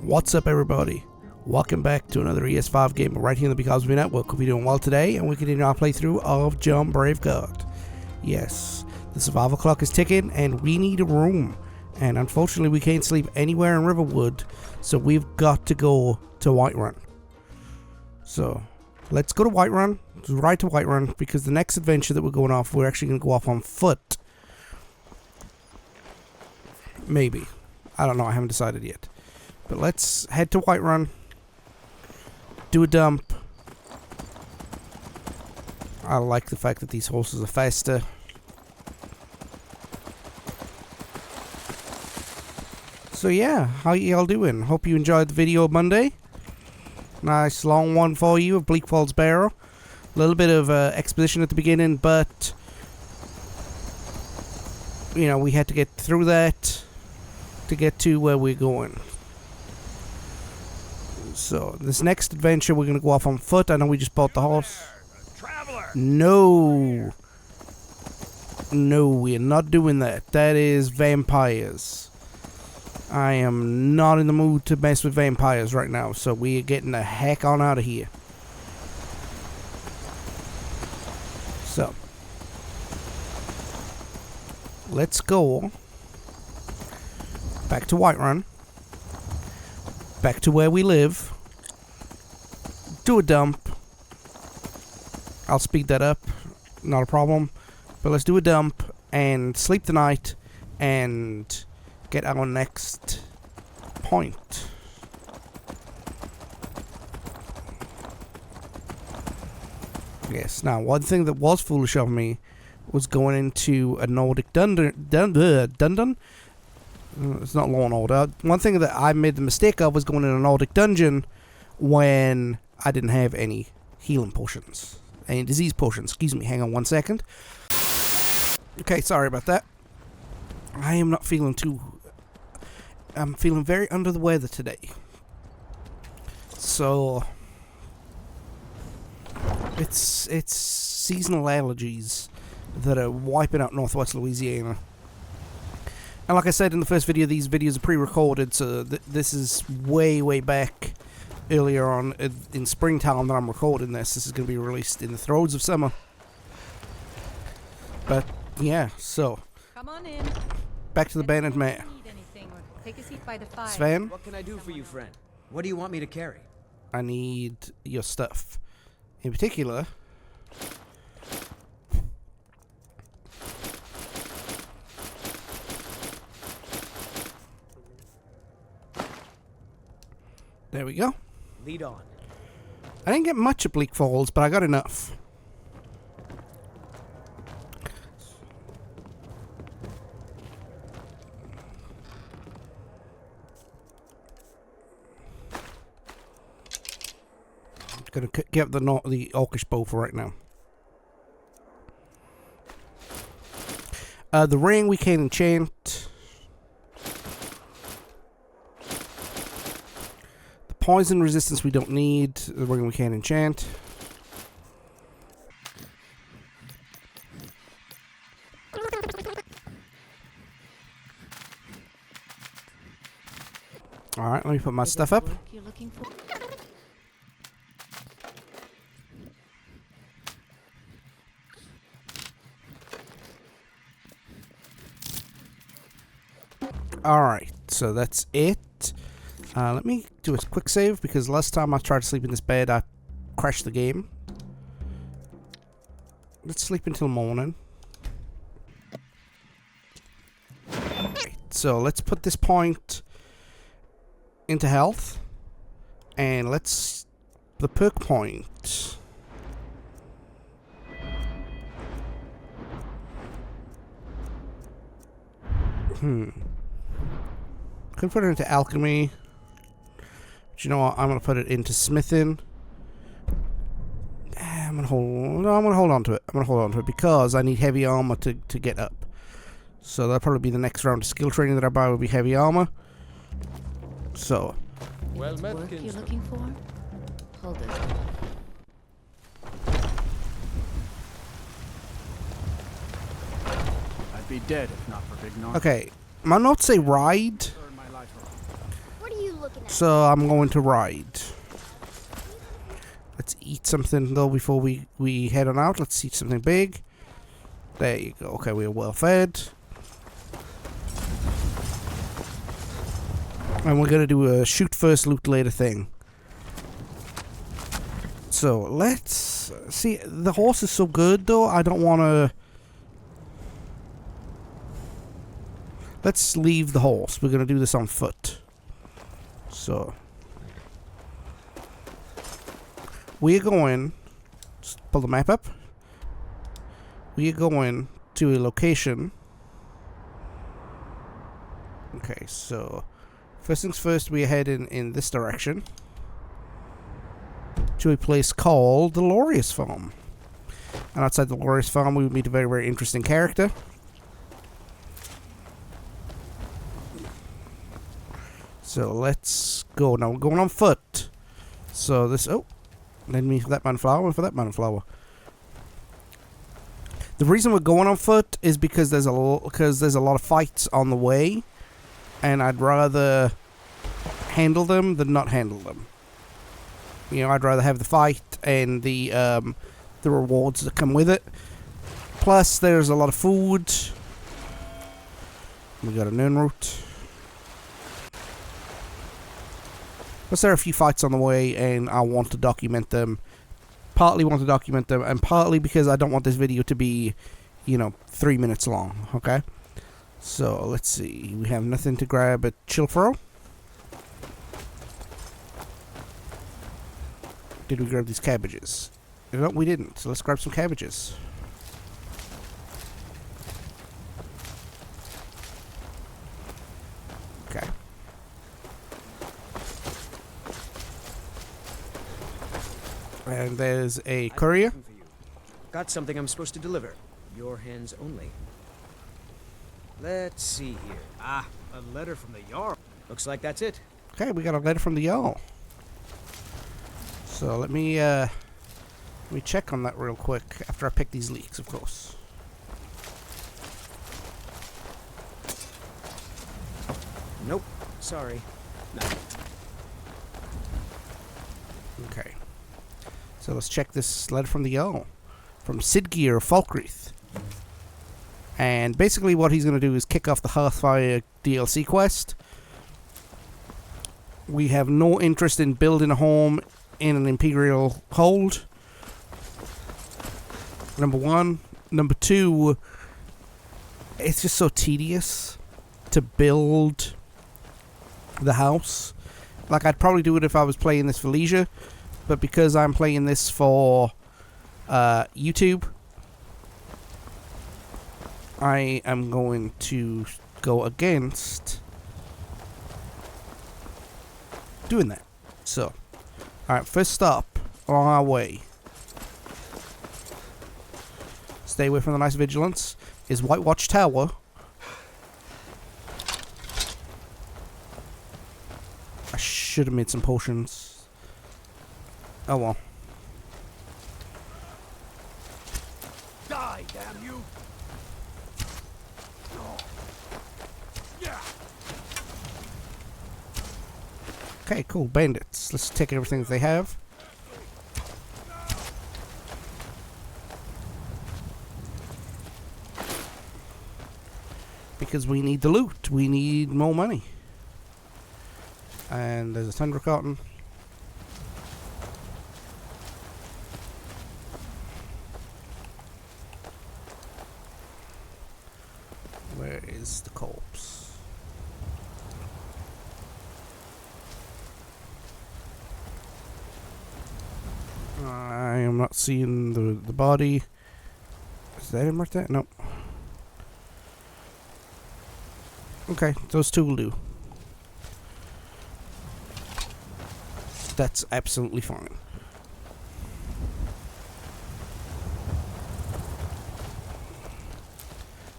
What's up, everybody? Welcome back to another ES5 game right here on the Because We Network. Hope you're doing well today, and we continue our playthrough of Jon Brave-Guard. Yes, the survival clock is ticking, and we need a room. And unfortunately, we can't sleep anywhere in Riverwood, so we've got to go to Whiterun. So, let's go to Whiterun, right to Whiterun, because the next adventure that we're going off, we're actually going to go off on foot. Maybe. I don't know, I haven't decided yet. But let's head to Whiterun, do a dump. I like the fact that these horses are faster. So yeah, how y'all doing? Hope you enjoyed the video Monday. Nice long one for you of Bleak Falls Barrow. A little bit of exposition at the beginning, but you know, we had to get through that to get to where we're going. So, this next adventure, we're going to go off on foot. I know we just bought the horse. No. No, we're not doing that. That is vampires. I am not in the mood to mess with vampires right now, so we are getting the heck on out of here. So, let's go back to Whiterun. Back to where we live. Do a dump. I'll speed that up. Not a problem. But let's do a dump and sleep the night and get our next point. Yes, now one thing that was foolish of me was going into a Nordic dungeon. It's not Law and Order. One thing that I made the mistake of was going in a Nordic dungeon when I didn't have any healing potions. Any disease potions. Excuse me, hang on one second. Okay, sorry about that. I am not feeling too... I'm feeling very under the weather today. So... It's seasonal allergies that are wiping out northwest Louisiana. And like I said in the first video, these videos are pre-recorded, so this is way back earlier on in springtime that I'm recording this. This is going to be released in the throes of summer. But, yeah, so. Come on in. Back to the Bandit mare. Take a seat by the fire. Sven? What can I do for you, friend? What do you want me to carry? I need your stuff. In particular... There we go. Lead on. I didn't get much at Bleak Falls, but I got enough. I'm gonna get the orcish bow for right now. The ring we can enchant. Poison resistance we don't need. The ring we can enchant. Alright, let me put my stuff up. Alright, so that's it. Let me do a quick save, because last time I tried to sleep in this bed, I crashed the game. Let's sleep until morning. Right, so let's put this point into health. And let's... the perk point. Could put it into Alchemy. But you know what? I'm going to put it into Smithing. I'm going to hold on to it. I'm going to hold on to it because I need heavy armor to get up. So that'll probably be the next round of skill training that I buy will be heavy armor. So. Well met, Work you're looking for? Hold it. I'd be dead if not for Big North. Okay. My notes say ride. What are you looking at? So I'm going to ride. Let's eat something though before we head on out. Let's eat something big. There you go. Okay, we're well fed. And we're going to do a shoot first, loot later thing. So let's see. The horse is so good though. I don't want to. Let's leave the horse. We're going to do this on foot. So we're going. Just pull the map up. We are going to a location. Okay, so first things first, we are heading in this direction to a place called the Glorious Farm. And outside the Glorious Farm, we would meet a very, very interesting character. So let's go. Now we're going on foot. So this. Oh, let me for that man flower and for that man flower. The reason we're going on foot is because there's a lot of fights on the way, and I'd rather handle them than not handle them. You know, I'd rather have the fight and the rewards that come with it. Plus, there's a lot of food. We got an urn route. Plus, there are a few fights on the way, and I want to document them. Partly want to document them, and partly because I don't want this video to be, 3 minutes long, okay? So, let's see. We have nothing to grab at Chilfro. Did we grab these cabbages? No, we didn't. So let's grab some cabbages. Okay. And there's a courier. Got something I'm supposed to deliver. Your hands only. Let's see here. Ah, a letter from the Jarl. Looks like that's it. Okay, we got a letter from the Jarl. So let me check on that real quick after I pick these leeks, of course. Nope. Sorry. No. Okay. So let's check this letter from the Jarl. From Sidgeir of Falkreath. And basically what he's going to do is kick off the Hearthfire DLC quest. We have no interest in building a home in an Imperial hold. Number one. Number two, it's just so tedious to build the house. Like, I'd probably do it if I was playing this for leisure, but because I'm playing this for YouTube, I am going to go against doing that. So, alright, first stop on our way. Stay away from the nice vigilance. Is White Watch Tower. I should have made some potions. Oh well. Die, damn you! Yeah. Okay, cool. Bandits. Let's take everything that they have. Because we need the loot. We need more money. And there's a thunder cotton. Where is the corpse? I am not seeing the body. Is that him right there? Nope. Okay, those two will do. That's absolutely fine.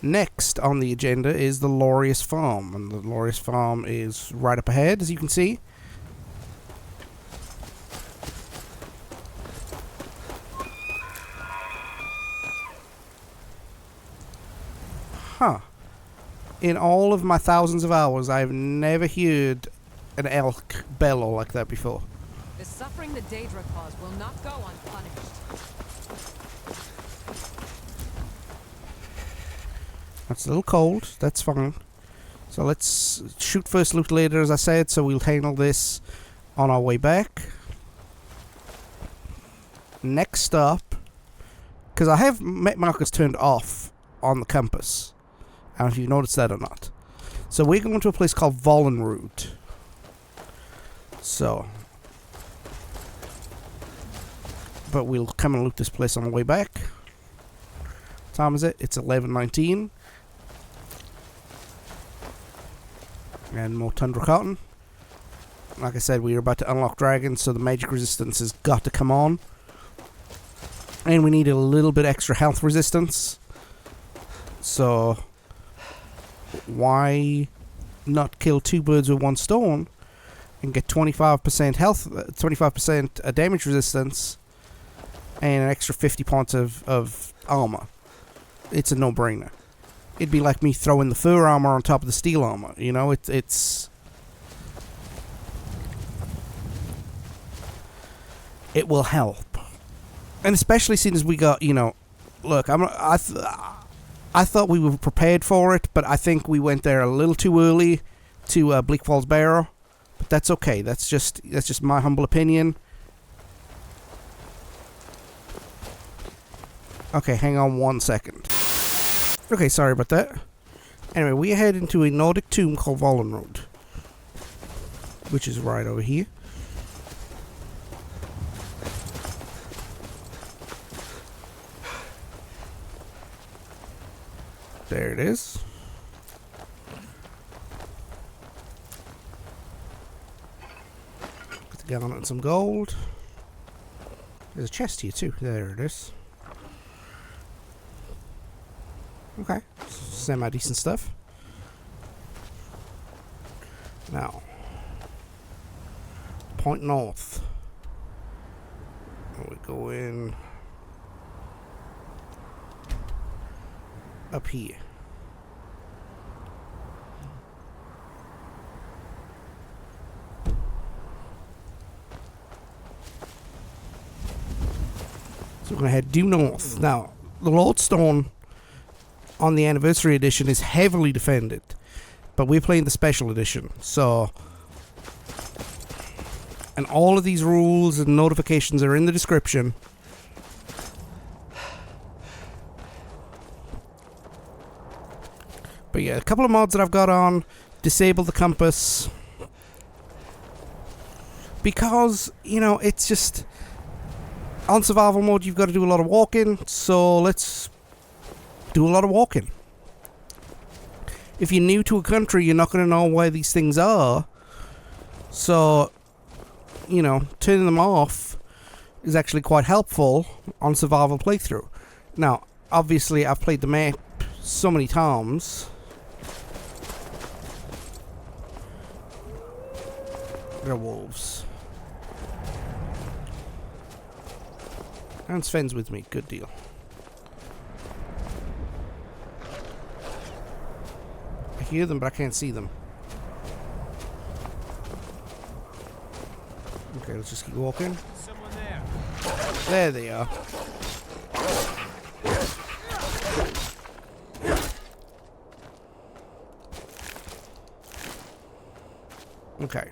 Next on the agenda is the Glorious Farm, and the Glorious Farm is right up ahead, as you can see. Huh. In all of my thousands of hours, I've never heard an elk bellow like that before. The suffering the Daedra cause will not go unpunished. That's a little cold. That's fine. So let's shoot first, loot later, as I said. So we'll handle this on our way back. Next up, because I have map markers turned off on the compass. I don't know if you've noticed that or not. So we're going to a place called Vollenroot. So, but we'll come and loot this place on the way back. What time is it? It's 11:19. And more Tundra Cotton. Like I said, we are about to unlock dragons, so the magic resistance has got to come on. And we need a little bit extra health resistance. So, why not kill two birds with one stone and get 25% health, 25% damage resistance, and an extra 50 points of armor? It's a no-brainer. It'd be like me throwing the fur armor on top of the steel armor. You know, it's it will help, and especially since we got, you know, look, I thought we were prepared for it, but I think we went there a little too early to Bleak Falls Barrow. But that's okay. That's just my humble opinion. Okay, hang on 1 second. Okay, sorry about that. Anyway, we head into a Nordic tomb called Vollenroot, which is right over here. There it is. Got the gallon and some gold. There's a chest here too. There it is. Okay, semi-decent stuff. Now, point north. We go in up here. So we're going to head due north. Now, the Lordstone on the Anniversary Edition is heavily defended, but we're playing the Special Edition, so... And all of these rules and notifications are in the description. But yeah, a couple of mods that I've got on. Disable the compass. Because, you know, it's just... On survival mode, you've got to do a lot of walking, so let's do a lot of walking. If you're new to a country, you're not going to know where these things are. So, you know, turning them off is actually quite helpful on survival playthrough. Now, obviously, I've played the map so many times. They're wolves. And Sven's with me. Good deal. I hear them, but I can't see them. Okay, let's just keep walking. Someone there. There they are. Okay.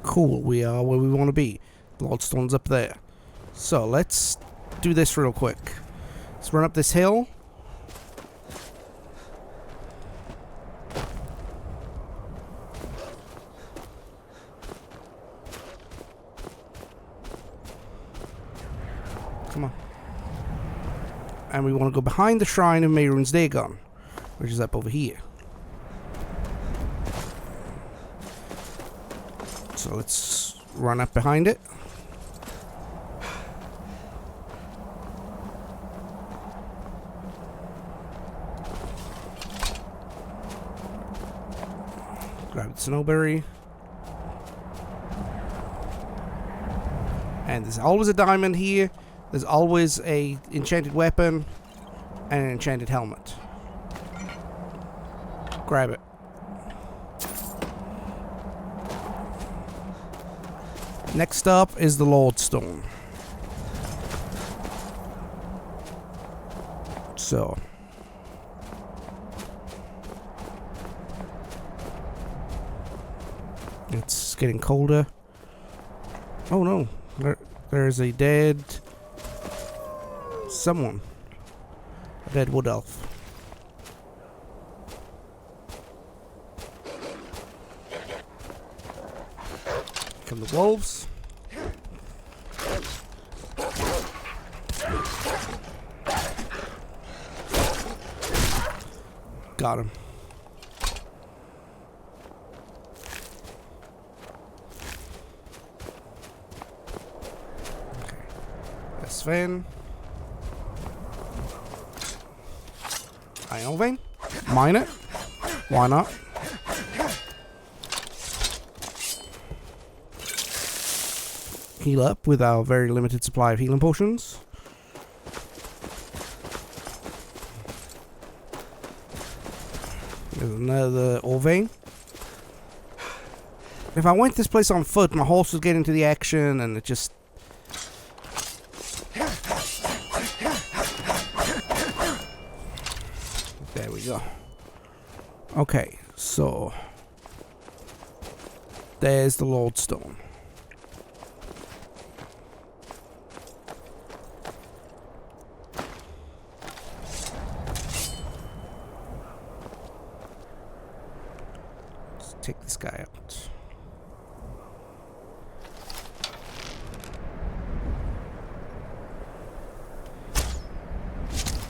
Cool, we are where we want to be. The Lordstone's up there. So, let's do this real quick. Let's run up this hill. Come on. And we want to go behind the shrine of Mehrunes Dagon, which is up over here. So let's run up behind it. Grab the snowberry. And there's always a diamond here. There's always a enchanted weapon. and an enchanted helmet. Grab it. Next up is the Lordstone. So. It's getting colder. Oh no. There's a dead... someone. A dead wood elf. Come the wolves. Got him. Okay. That's Sven. Iron vein. Mine it. Why not? Heal up with our very limited supply of healing potions. There's another ore vein. If I went this place on foot, my horse would get into the action and it just... There we go. Okay, so... There's the Lordstone. Take this guy out.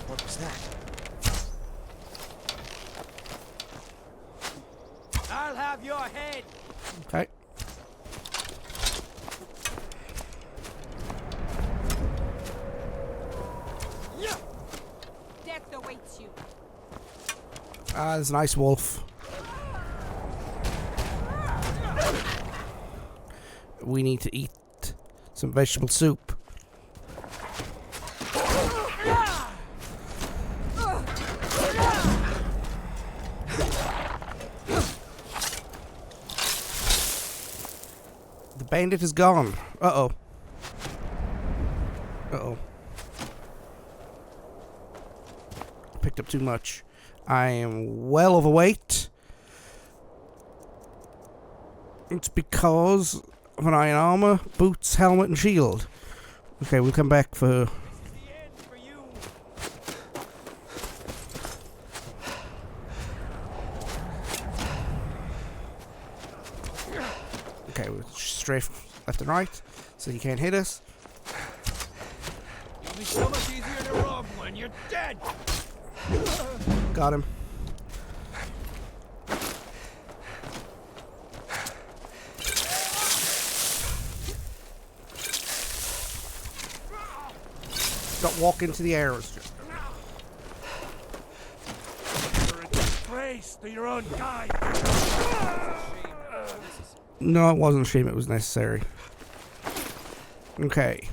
What was that? I'll have your head. Okay. Death awaits you. Ah, there's a nice wolf. We need to eat some vegetable soup. The bandit is gone. Uh-oh. Uh-oh. Picked up too much. I am well overweight. It's because of an iron armor, boots, helmet, and shield. Okay, we'll come back for... Okay, we'll strafe left and right, so you can't hit us. It'll be so much easier to rob when you're dead. Got him. Don't walk into the arrows. You're a disgrace to your own kind. No, it wasn't a shame. It was necessary. Okay.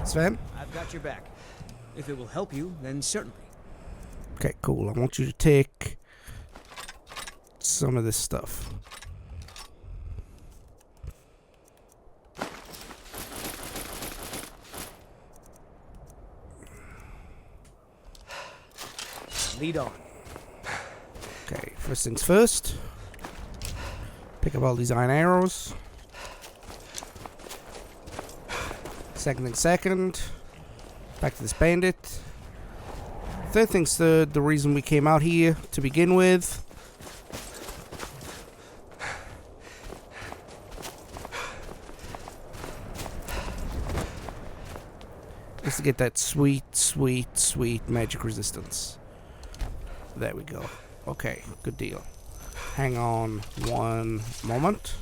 Sven? I've got your back. If it will help you, then certainly. Okay, cool. I want you to take some of this stuff. Lead on. Okay, first things first. Pick up all these iron arrows. Second thing second. Back to this bandit. Third thing's third, the reason we came out here to begin with. Is to get that sweet, sweet, sweet magic resistance. There we go. Okay, good deal. Hang on one moment.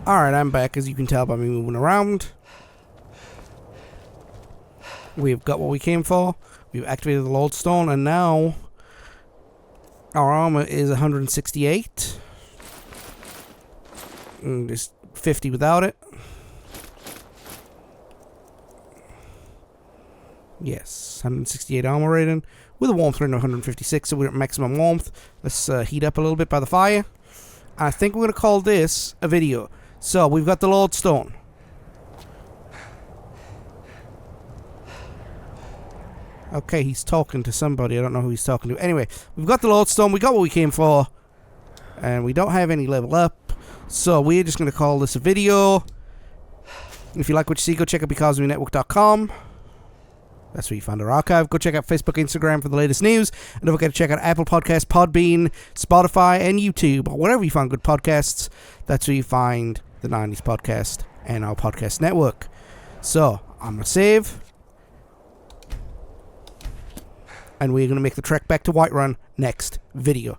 Alright, I'm back, as you can tell by me moving around. We've got what we came for. We've activated the Lordstone, and now our armor is 168. And just 50 without it. Yes, 168 armor rating with a warmth rating of 156, so we're at maximum warmth. Let's heat up a little bit by the fire. I think we're going to call this a video. So, we've got the Lordstone. Okay, he's talking to somebody. I don't know who he's talking to. Anyway, we've got the Lordstone. We got what we came for. And we don't have any level up. So, we're just going to call this a video. If you like what you see, go check out BecauseWeNetwork.com. That's where you find our archive. Go check out Facebook, Instagram for the latest news. And don't forget to check out Apple Podcasts, Podbean, Spotify, and YouTube. Or wherever you find good podcasts, that's where you find the 90s Podcast and our podcast network. So, I'm going to save. And we're going to make the trek back to Whiterun next video.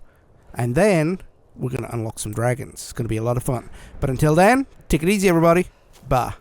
And then, we're going to unlock some dragons. It's going to be a lot of fun. But until then, take it easy, everybody. Bye.